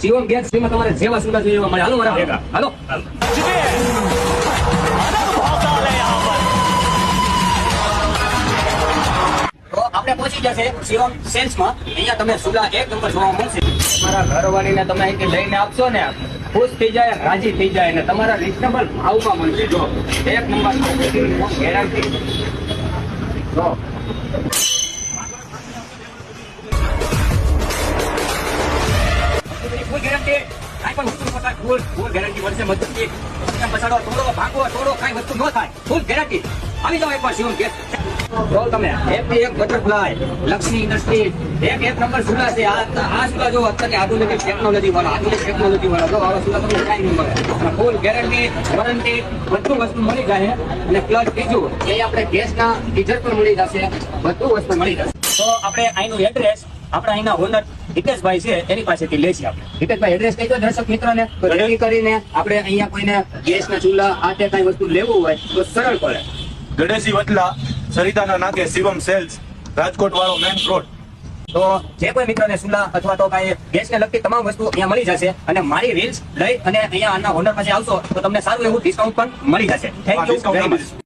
Shivam gas માં તમારે જેવા સુલા જોઈએ એવા મળે. હાલો મારા ભેગા હાલો. તો આપણે પહોંચી જશે શિવમ સેલ્સ માં. અહીંયા તમે સુલા એક નંબર જોવા મળશે. તમારા ઘરવાળીને તમે અહીંથી લઈને આપશો ને, ખુશ થઈ જાય, રાજી થઈ જાય અને તમારા રિઝનેબલ ભાવમાં મળશે. જો એક નંબર ગેરંટી. જો ફૂલ ગેરંટી. કાંઈ પણ વસ્તુ ન થાય, ફૂલ ગેરંટી મળશે. મજબૂતી પછાડો, તોડો, ભાગો, તોડો, કાંઈ વસ્તુ ન થાય. Full guarantee. આવી જાઓ એકવાર શિવમ ગેસ. જો તમે એકથી એક બટરફ્લાય, લક્ષ્મી ઇન્ડસ્ટ્રી, એક નંબર સુલા છે. આ સુલા જો અત્યારે આધુનિક ટેકનોલોજી વાળા જો આવા સુલા તમને કાંઈ નહીં મળે. ફૂલ ગેરંટી, વોરંટી, બધું વસ્તુ મળી જાય. અને પ્લસ બીજું એ આપણે ગેસના ગીઝર પણ મળી જશે. બધું વસ્તુ મળી જશે. તો આપણે અહીંનું એડ્રેસ આપણા અહીંના ઓનર હિતેશભાઈ છે એની પાસેથી લઈશું આપણે. હિતેશભાઈ એડ્રેસ કહી દો દર્શક મિત્રોને, તો જેથી કરીને આપણે અહીંયા કોઈને ગેસના ચૂલા આ તે કઈ વસ્તુ લેવું હોય તો સરળ પડે. ગણેશી વટલા, સરિતાના નાકે, શિવમ સેલ્સ, રાજકોટ વાળો મેન રોડ. તો જે કોઈ મિત્રને ચૂલા અથવા તો કઈ ગેસને લગતી તમામ વસ્તુ અહીંયા મળી જશે. અને મારી રીલ્સ લઈ અને અહીંયા આના ઓનર પાસે આવશો તો તમને સારું એવું ડિસ્કાઉન્ટ પણ મળી જશે. Thank you very much.